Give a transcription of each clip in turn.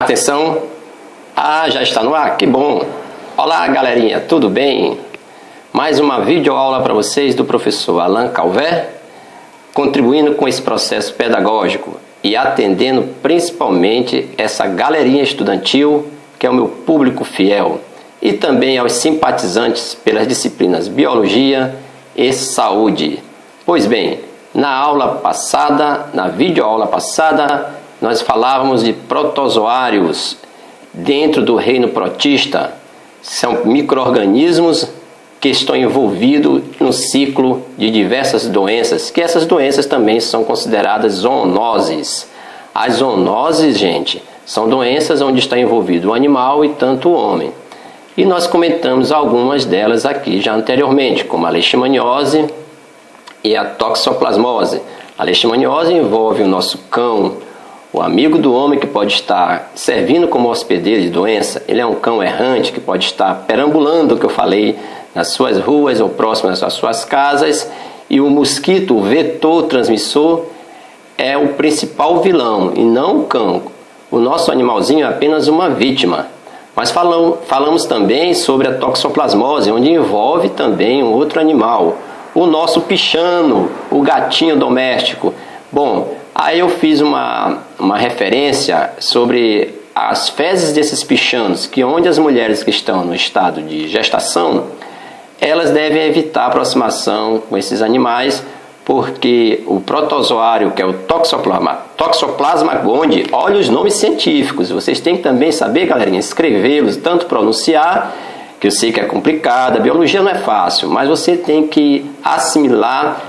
Atenção! Já está no ar? Que bom! Olá, galerinha, tudo bem? Mais uma videoaula para vocês do professor Alain Calvé, contribuindo com esse processo pedagógico e atendendo principalmente essa galerinha estudantil, que é o meu público fiel, e também aos simpatizantes pelas disciplinas Biologia e Saúde. Pois bem, na videoaula passada, nós falávamos de protozoários dentro do reino protista. São micro-organismos que estão envolvidos no ciclo de diversas doenças, que essas doenças também são consideradas zoonoses. As zoonoses, gente, são doenças onde está envolvido o animal e tanto o homem. E nós comentamos algumas delas aqui já anteriormente, como a leishmaniose e a toxoplasmose. A leishmaniose envolve o nosso cão, o amigo do homem, que pode estar servindo como hospedeiro de doença. Ele é um cão errante que pode estar perambulando, que eu falei, nas suas ruas ou próximas às suas casas. E o mosquito, o vetor transmissor, é o principal vilão e não o cão. O nosso animalzinho é apenas uma vítima. Mas falamos também sobre a toxoplasmose, onde envolve também um outro animal, o nosso pichano, o gatinho doméstico. Bom, aí eu fiz uma referência sobre as fezes desses pichanos, que onde as mulheres que estão no estado de gestação, elas devem evitar a aproximação com esses animais, porque o protozoário, que é o Toxoplasma gondii, olha os nomes científicos, vocês têm que também saber, galerinha, escrevê-los, tanto pronunciar, que eu sei que é complicado, a biologia não é fácil, mas você tem que assimilar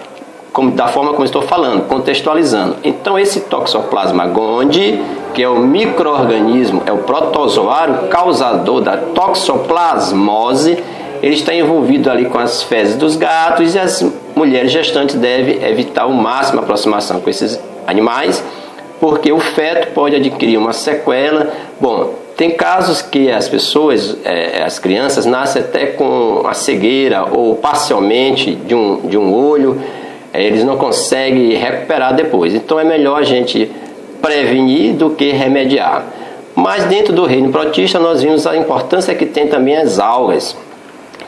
da forma como eu estou falando, contextualizando. Então esse Toxoplasma gondii, que é o micro-organismo, é o protozoário causador da toxoplasmose, ele está envolvido ali com as fezes dos gatos, e as mulheres gestantes devem evitar o máximo a aproximação com esses animais, porque o feto pode adquirir uma sequela. Bom, tem casos que as pessoas, as crianças, nascem até com a cegueira ou parcialmente de um olho, eles não conseguem recuperar depois. Então é melhor a gente prevenir do que remediar. Mas dentro do reino protista nós vimos a importância que tem também as algas.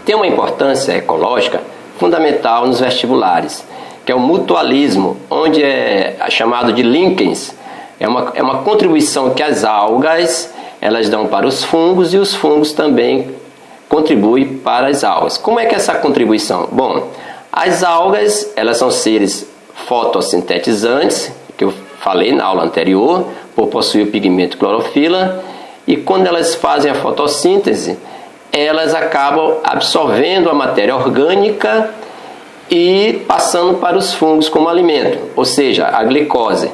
Tem uma importância ecológica fundamental nos vestibulares, que é o mutualismo, onde é chamado de líquens. É uma contribuição que as algas elas dão para os fungos, e os fungos também contribuem para as algas. Como é que é essa contribuição? Bom, as algas, elas são seres fotossintetizantes, que eu falei na aula anterior, por possuir o pigmento clorofila, e quando elas fazem a fotossíntese, elas acabam absorvendo a matéria orgânica e passando para os fungos como alimento, ou seja, a glicose.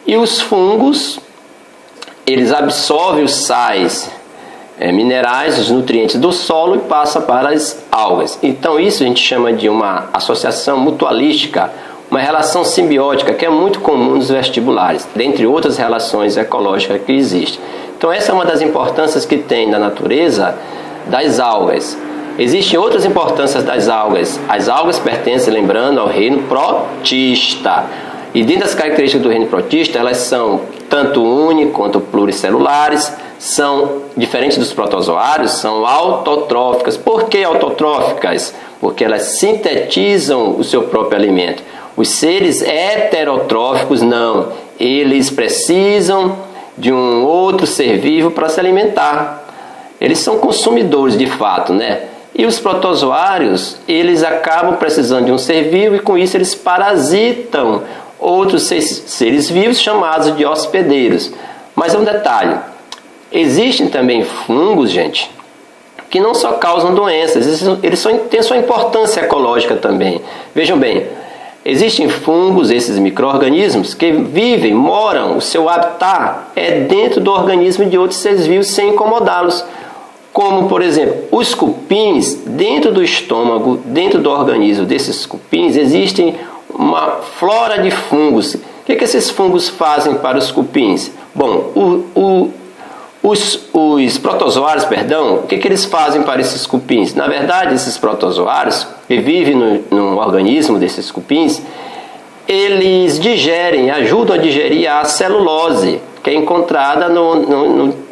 E os fungos, eles absorvem os sais minerais, os nutrientes do solo, e passa para as algas. Então isso a gente chama de uma associação mutualística, uma relação simbiótica que é muito comum nos vestibulares, dentre outras relações ecológicas que existem. Então essa é uma das importâncias que tem na natureza das algas. Existem outras importâncias das algas. As algas pertencem, lembrando, ao reino protista. E dentro das características do reino protista, elas são tanto uni quanto pluricelulares, são diferentes dos protozoários, são autotróficas. Por que autotróficas? Porque elas sintetizam o seu próprio alimento. Os seres heterotróficos não, eles precisam de um outro ser vivo para se alimentar. Eles são consumidores de fato, né? E os protozoários, eles acabam precisando de um ser vivo, e com isso eles parasitam outros seres vivos chamados de hospedeiros. Mas é um detalhe, existem também fungos, gente, que não só causam doenças, eles têm sua importância ecológica também. Vejam bem, existem fungos, esses micro-organismos, que vivem, moram, o seu habitat é dentro do organismo de outros seres vivos sem incomodá-los. Como, por exemplo, os cupins, dentro do estômago, dentro do organismo desses cupins, existem uma flora de fungos. O que esses fungos fazem para os cupins? Bom, os protozoários, o que eles fazem para esses cupins? Na verdade, esses protozoários que vivem no organismo desses cupins, eles digerem, ajudam a digerir a celulose, que é encontrada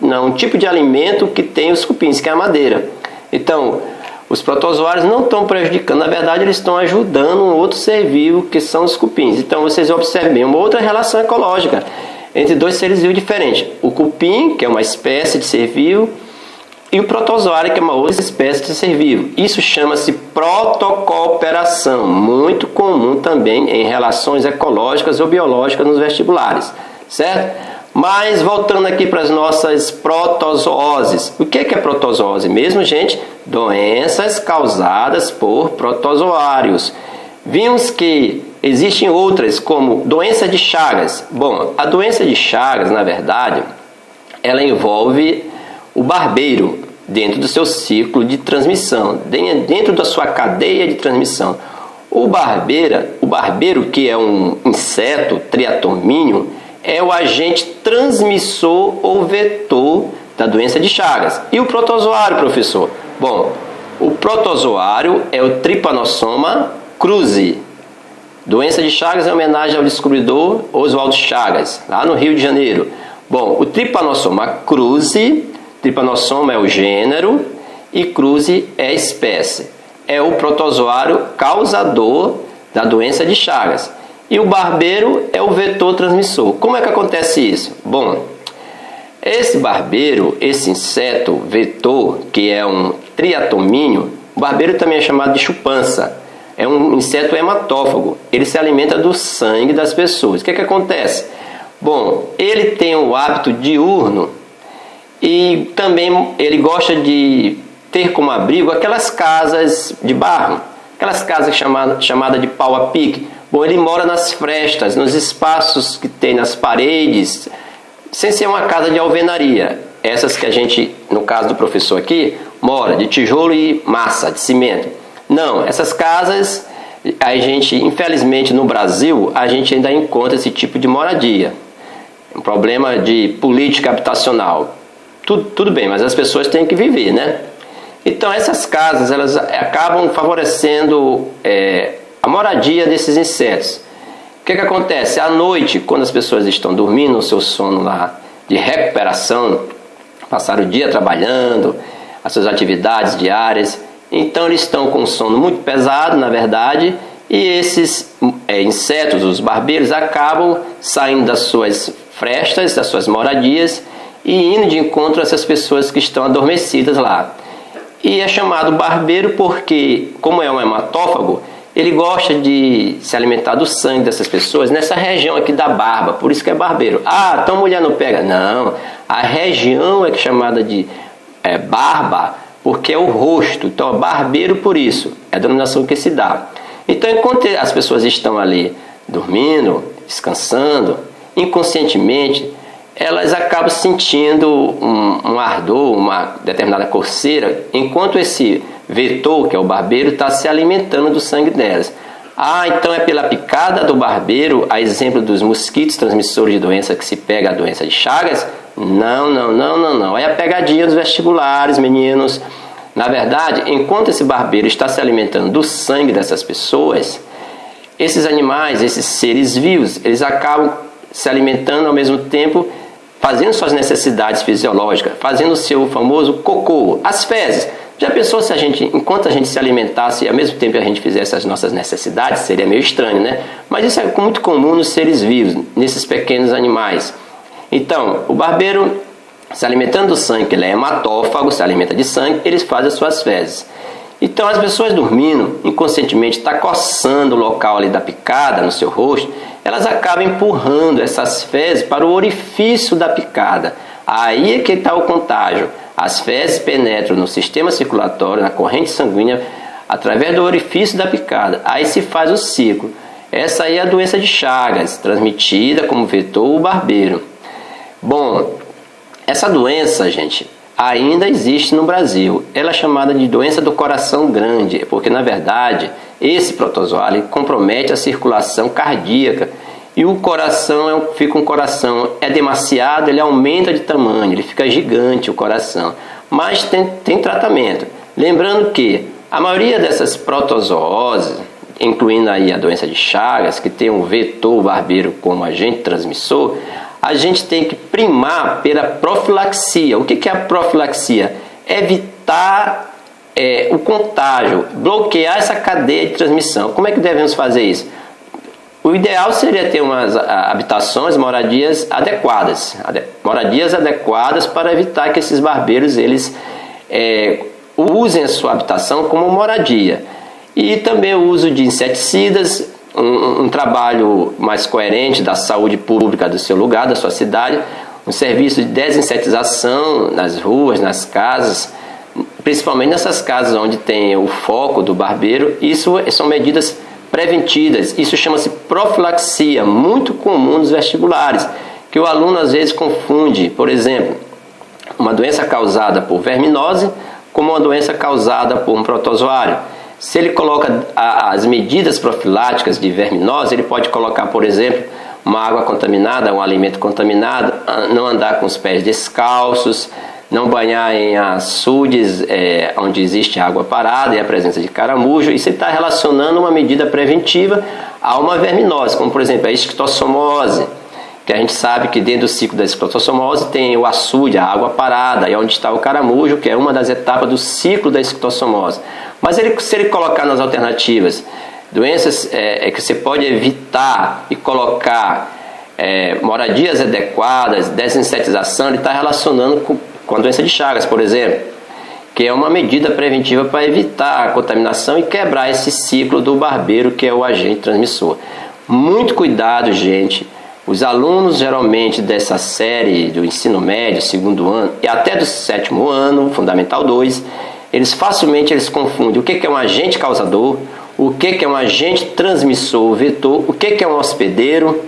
um tipo de alimento que tem os cupins, que é a madeira. Então, os protozoários não estão prejudicando, na verdade eles estão ajudando um outro ser vivo, que são os cupins. Então vocês observem bem, uma outra relação ecológica entre dois seres vivos diferentes. O cupim, que é uma espécie de ser vivo, e o protozoário, que é uma outra espécie de ser vivo. Isso chama-se protocooperação, muito comum também em relações ecológicas ou biológicas nos vestibulares, certo? Mas voltando aqui para as nossas protozooses. O que é protozoose mesmo, gente? Doenças causadas por protozoários. Vimos que existem outras, como doença de Chagas. Bom, a doença de Chagas, na verdade, ela envolve o barbeiro dentro do seu ciclo de transmissão, dentro da sua cadeia de transmissão. O barbeiro, que é um inseto triatomínio, é o agente transmissor ou vetor da doença de Chagas. E o protozoário, professor? Bom, o protozoário é o Trypanosoma cruzi. Doença de Chagas é uma homenagem ao descobridor Oswaldo Chagas, lá no Rio de Janeiro. Bom, o Trypanosoma cruzi, Trypanosoma é o gênero e cruzi é a espécie. É o protozoário causador da doença de Chagas. E o barbeiro é o vetor transmissor. Como é que acontece isso? Bom, esse barbeiro, esse inseto vetor, que é um triatomínio, o barbeiro também é chamado de chupança. É um inseto hematófago. Ele se alimenta do sangue das pessoas. O que acontece? Bom, ele tem um hábito diurno e também ele gosta de ter como abrigo aquelas casas de barro, aquelas casas chamadas de pau a pique. Bom, ele mora nas frestas, nos espaços que tem nas paredes, sem ser uma casa de alvenaria. Essas que a gente, no caso do professor aqui, mora de tijolo e massa, de cimento. Não, essas casas, a gente, infelizmente no Brasil, a gente ainda encontra esse tipo de moradia. Um problema de política habitacional. Tudo bem, mas as pessoas têm que viver, né? Então essas casas, elas acabam favorecendo a moradia desses insetos. O que acontece? À noite, quando as pessoas estão dormindo, o seu sono lá de recuperação, passaram o dia trabalhando, as suas atividades diárias, então eles estão com um sono muito pesado, na verdade, e esses insetos, os barbeiros, acabam saindo das suas frestas, das suas moradias, e indo de encontro a essas pessoas que estão adormecidas lá. E é chamado barbeiro porque, como é um hematófago, ele gosta de se alimentar do sangue dessas pessoas nessa região aqui da barba, por isso que é barbeiro. Ah, então mulher não pega. Não, a região é chamada de barba, porque é o rosto. Então é barbeiro por isso, é a denominação que se dá. Então enquanto as pessoas estão ali dormindo, descansando, inconscientemente, elas acabam sentindo um ardor, uma determinada coceira, enquanto esse vetor, que é o barbeiro, está se alimentando do sangue delas. Ah, então é pela picada do barbeiro, a exemplo dos mosquitos transmissores de doença que se pega a doença de Chagas? Não. É a pegadinha dos vestibulares, meninos. Na verdade, enquanto esse barbeiro está se alimentando do sangue dessas pessoas, esses animais, esses seres vivos, eles acabam se alimentando ao mesmo tempo, fazendo suas necessidades fisiológicas, fazendo o seu famoso cocô, as fezes. Já pensou se enquanto a gente se alimentasse e ao mesmo tempo a gente fizesse as nossas necessidades? Seria meio estranho, né? Mas isso é muito comum nos seres vivos, nesses pequenos animais. Então, o barbeiro, se alimentando do sangue, ele é hematófago, se alimenta de sangue, ele faz as suas fezes. Então, as pessoas dormindo, inconscientemente, está coçando o local ali da picada no seu rosto, elas acabam empurrando essas fezes para o orifício da picada. Aí é que está o contágio. As fezes penetram no sistema circulatório, na corrente sanguínea, através do orifício da picada. Aí se faz o ciclo. Essa aí é a doença de Chagas, transmitida como vetor o barbeiro. Bom, essa doença, gente, ainda existe no Brasil. Ela é chamada de doença do coração grande, porque na verdade esse protozoário compromete a circulação cardíaca e o coração fica um coração demasiado, ele aumenta de tamanho, ele fica gigante o coração, mas tem tratamento. Lembrando que a maioria dessas protozooses, incluindo aí a doença de Chagas, que tem um vetor barbeiro como agente transmissor, a gente tem que primar pela profilaxia. O que é a profilaxia? Evitar o contágio, bloquear essa cadeia de transmissão. Como é que devemos fazer isso? O ideal seria ter umas habitações, moradias adequadas para evitar que esses barbeiros eles usem a sua habitação como moradia. E também o uso de inseticidas, um trabalho mais coerente da saúde pública do seu lugar, da sua cidade, um serviço de desinsetização nas ruas, nas casas, principalmente nessas casas onde tem o foco do barbeiro. Isso são medidas preventivas. Isso chama-se profilaxia, muito comum nos vestibulares, que o aluno às vezes confunde, por exemplo, uma doença causada por verminose como uma doença causada por um protozoário. Se ele coloca as medidas profiláticas de verminose, ele pode colocar, por exemplo, uma água contaminada, um alimento contaminado, não andar com os pés descalços, não banhar em açudes onde existe água parada e a presença de caramujo. Isso está relacionando uma medida preventiva a uma verminose, como por exemplo a esquistossomose, que a gente sabe que dentro do ciclo da esquistossomose tem o açude, a água parada, e onde está o caramujo, que é uma das etapas do ciclo da esquistossomose. Mas se ele colocar nas alternativas doenças que você pode evitar e colocar moradias adequadas, desinsetização, ele está relacionando com a doença de Chagas, por exemplo, que é uma medida preventiva para evitar a contaminação e quebrar esse ciclo do barbeiro, que é o agente transmissor. Muito cuidado, gente. Os alunos, geralmente, dessa série do ensino médio, segundo ano, e até do sétimo ano, Fundamental 2, eles facilmente confundem o que é um agente causador, o que é um agente transmissor vetor, o que é um hospedeiro,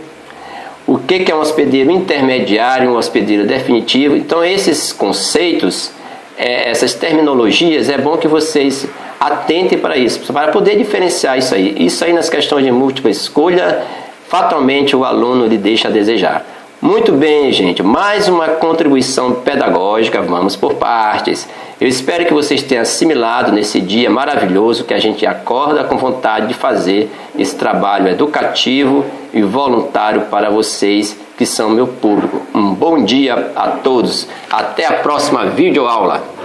o que é um hospedeiro intermediário, um hospedeiro definitivo. Então, esses conceitos, essas terminologias, é bom que vocês atentem para isso, para poder diferenciar isso aí. Isso aí nas questões de múltipla escolha, fatalmente o aluno lhe deixa a desejar. Muito bem, gente, mais uma contribuição pedagógica, vamos por partes. Eu espero que vocês tenham assimilado nesse dia maravilhoso que a gente acorda com vontade de fazer esse trabalho educativo e voluntário para vocês que são meu público. Um bom dia a todos. Até a próxima videoaula.